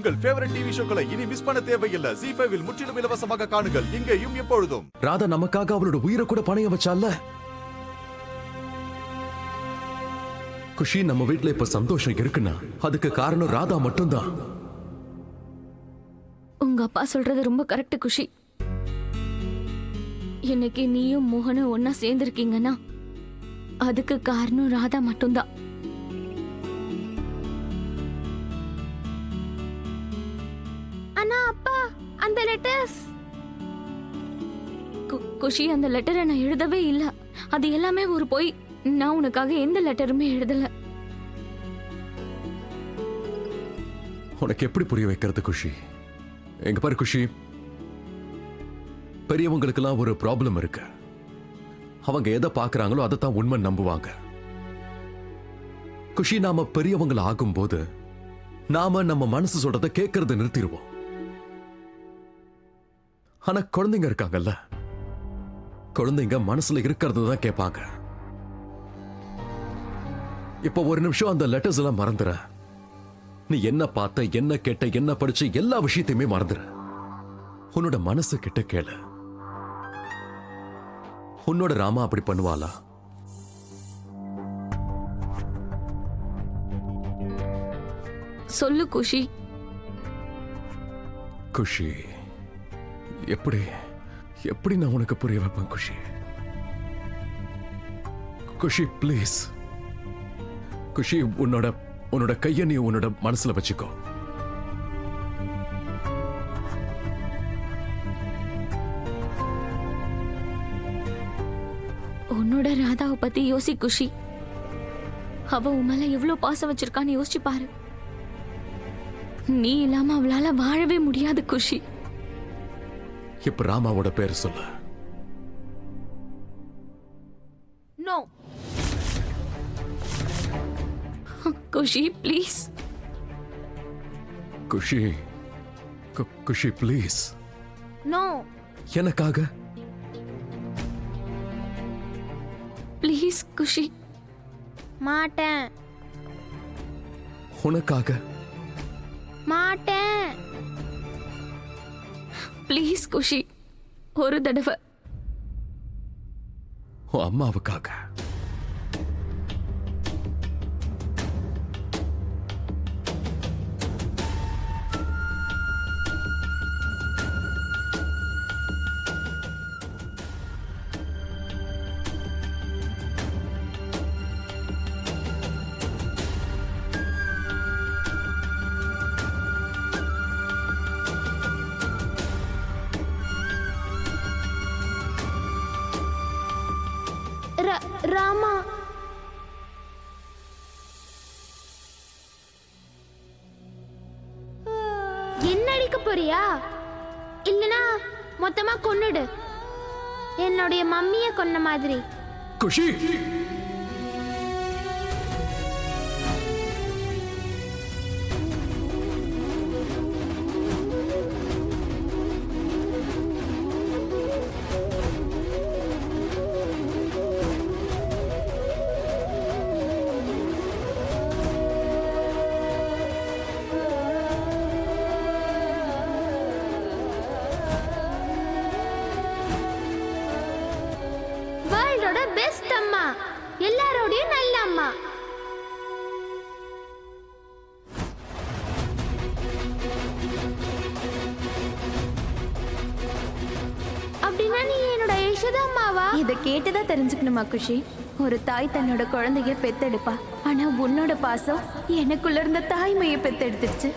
உங்கள் favourite TV ஷோக்களை இனி miss பண்ண தேவையில்லை. ZEE5 இல் முற்றிலும் இலவசமாக காணுங்கள், இங்கேயும் எப்பொழுதும். ராதா நமக்காக அவளோட உயிரை கூட பணைய வச்சால. குஷி, நம்ம வீட்ல இப்ப சந்தோஷம் இருக்குன்னா அதுக்கு காரணம் ராதா மட்டும்தான். உங்க அப்பா சொல்றது ரொம்ப கரெக்ட் குஷி. இன்னைக்கு நீயும் மோகனும் ஒன்னா சேர்ந்திருக்கீங்கன்னா அதுக்கு காரணம் ராதா மட்டும்தான். ஆனா அப்பா, அந்த லெட்டர்ஸ். குஷி, அந்த லெட்டரை நான் எழுதவே இல்ல. அது எல்லாமே ஒரு பொய். நான் உனக்காக எந்த லெட்டருமே எழுதல. உனக்கு எப்படி புரிய வைக்கிறது குஷி? எங்க பாரு குஷி, பெரியவங்களுக்கெல்லாம் ஒரு ப்ராப்ளம் இருக்கு. அவங்க எதை பாக்குறாங்களோ அதை தான் உண்மை நம்புவாங்க. குஷி, நாம பெரியவங்களை ஆகும்போது நாம நம்ம மனசு சொல்றதை கேட்கறத நிறுத்திடுவோம். ஆனா குழந்தைங்க இருக்காங்கல்ல, குழந்தைங்க மனசுல இருக்கிறது தான் கேட்பாங்க. இப்ப ஒரு நிமிஷம் அந்த லெட்டர்ஸ் எல்லாம் மறந்துற. நீ என்ன பார்த்த, என்ன கேட்ட, என்ன படிச்ச, எல்லா விஷயத்தையுமே மறந்துற. உன்னோட மனசு கிட்ட கேளு. உன்னோட ராமா அப்படி பண்ணுவாளா? சொல்லு குஷி. குஷி, எப்படி எப்படி நான் உனக்கு புரிய வைப்பேன் குஷி? குஷி ப்ளீஸ். குஷி, உன்னோட கையை நீ உன்னோட மனசுல வச்சுக்கோ. உன்னோட ராதாவை பத்தி யோசி குஷி. அவ உன் மேல எவ்வளவு பாசம் வச்சிருக்கான்னு யோசிச்சு பாரு. நீ இல்லாம அவளால வாழவே முடியாது குஷி. இப்ப ராமாவோட பேர் சொல்லு. No Khushi please. Khushi, Khushi please. No. எனக்காக ப்ளீஸ் குஷி. மாட்டேன். உனக்காக மாட்டேன். ப்ளீஸ் குஷி, ஒரு தடவை. உன் அம்மாவுக்காக. ராமா, என்ன அடிக்க போறியா? இல்லனா மொத்தமா கொன்னுடு, என்னுடைய மம்மிய கொன்ன மாதிரி. குஷி, பெஸ்ட் அம்மா, எல்லாரோடையும் நல்ல அம்மா. அப்படின்னா நீ என்னோட யசோதா அம்மாவா? இதை கேட்டுதான் தெரிஞ்சுக்கணுமா குஷி? ஒரு தாய் தன்னோட குழந்தைய பெத்தெடுப்பா, ஆனா உன்னோட பாசம் எனக்குள்ள இருந்த தாய்மையை பெத்தெடுத்துருச்சு.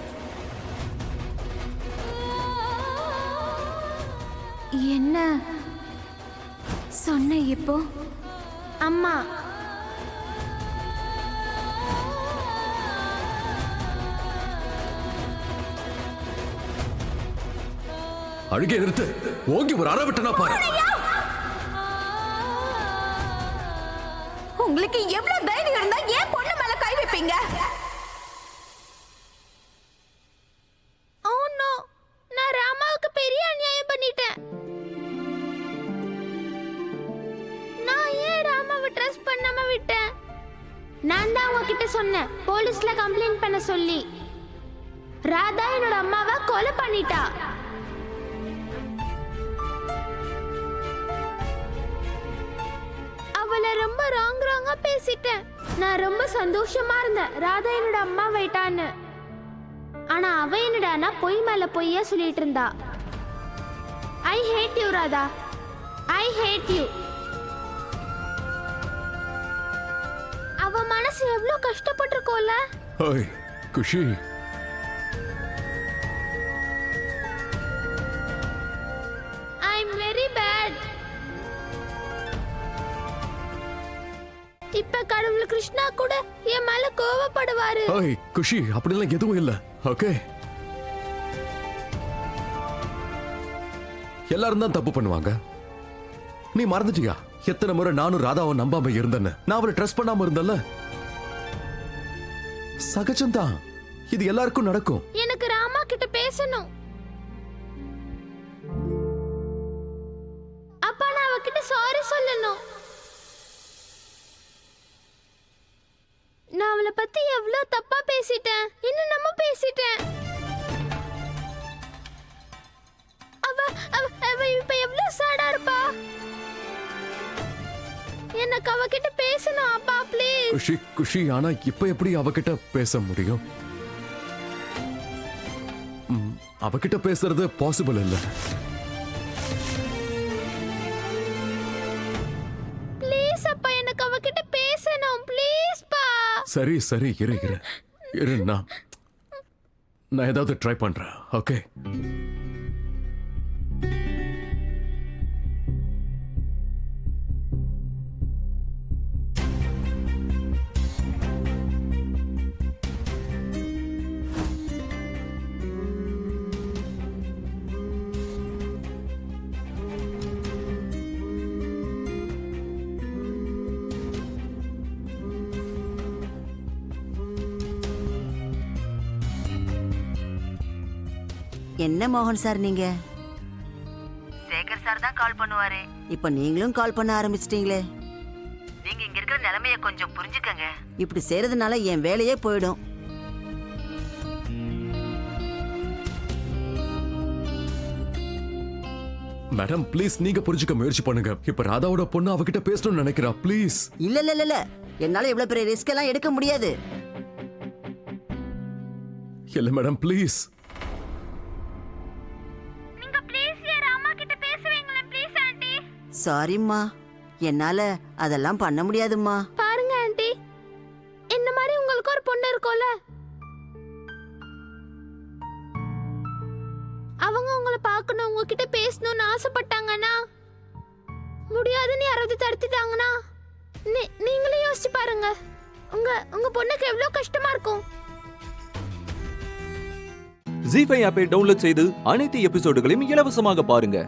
என்ன சொன்ன இப்போ? அம்மா, அழுகே நிறுத்து. ஓங்கி ஒரு அரை விட்டனா பாரு. உங்களுக்கு எவ்வளவு தைரியம் இருந்தா ஏன் பொண்ணு மேல கை வைப்பீங்க? ஓ நோ, நான் ராமாவுக்கு பெரிய அநியாயம் பண்ணிட்டேன். நான் ஏன் ராமாவை ட்ரஸ்ட் பண்ணாம விட்டேன்? நான் தான் உங்ககிட்ட சொன்னேன் போலீஸ்ல கம்ப்ளைண்ட் பண்ண சொல்லி. ராதா என்னோட அம்மாவை கொலை பண்ணிட்டா. அவளை ரொம்ப ராங்கா பேசிட்டேன். நான் ரொம்ப சந்தோஷமா இருந்தேன் ராதா என்னோட அம்மா வைட்டான்னு. ஆனா அவ என்னடானா பொய் மேல பொய்யா சொல்லிட்டு இருந்தா. I hate you Radha, I hate you. அவ மனசு எவ்வளவு கஷ்டப்பட்டிருக்கோல. Hi Khushi, I am very bad. இப்ப கடவுள் கிருஷ்ணா கூட என் மேல கோவப்படுவாரு. ஹாய் குஷி, அப்படிலாம் எதுவும் இல்ல. ஓகே, எல்லாரும் தான் தப்பு பண்ணுவாங்க. நீ மறந்துட்டியா எத்தனை முறை நானும் ராதாவை நம்பாம இருந்தேன்னு? நான் அவளை ட்ரஸ்ட் பண்ணாம இருந்தேன்ல. சகஜம்தான், இது எல்லாருக்கும் நடக்கும். எனக்கு ராமா கிட்ட பேசணும். அப்பா நான் அவகிட்ட சாரி சொல்லணும். நான் அவளை பத்தி எவ்வளவு தப்பா பேசிட்டேன், என்னென்னமோ பேசிட்டேன். அவ அவ அவ இப்ப எவ்வளவு சாடா இருப்பா. எனக்கு அவகிட்ட பேசணும் அப்பா, ப்ளீஸ். குஷி குஷி, ஆனா இப்ப எப்படி அவகிட்ட பேச முடியும்? அவகிட்ட பேசுறது பாசிபிள் இல்ல. ப்ளீஸ் அப்பா, எனக்கு அவகிட்ட பேசணும், ப்ளீஸ் பா. சரி சரி, இரு இரு இரு, நான் ஏதாவது ட்ரை பண்றேன். ஓகே, என்ன மோகன் சார், நீங்க சேகர் சார் தான் கால் பண்ணுவாரு. இப்ப நீங்களும் கால் பண்ண ஆரம்பிச்சிட்டீங்களே. நீங்க இங்க இருக்கிற நிலைமைய கொஞ்சம் புரிஞ்சுக்கங்க. இப்படி செய்யறதுனால என் வேலையே போயிடும். மேடம் ப்ளீஸ், நீங்க புரிஞ்சுக்க முயற்சி பண்ணுங்க. இப்ப ராதாவோட பொண்ணு அவகிட்ட பேசணும்னு நினைக்கிறா. ப்ளீஸ். இல்ல இல்ல இல்ல, என்னால இவ்வளவு பெரிய ரிஸ்க் எல்லாம் எடுக்க முடியாது. இல்ல மேடம், ப்ளீஸ். நீங்க ப்ளீஸ் ராமா கிட்ட பேசுவீங்களா ப்ளீஸ் ஆண்டி? சாரிம்மா, என்னால அதெல்லாம் பண்ண முடியாதும்மா. பாருங்க ஆண்டி, என்ன மாதிரி உங்களுக்கு ஒரு பொண்ணு இருக்கும்ல, அவங்க உங்களை பார்க்கணும், உங்ககிட்ட பேசணும்னு ஆசைப்பட்டாங்கன்னா, முடியாதுன்னு யாராவது தடுத்துட்டாங்கன்னா, நீங்களே யோசிச்சு பாருங்க, உங்க பொண்ணுக்கு எவ்வளவு கஷ்டமா இருக்கும். ஜீ5 ஆப்பை டவுன்லோட் செய்து அனைத்து எபிசோடுகளையும் இலவசமாக பாருங்க.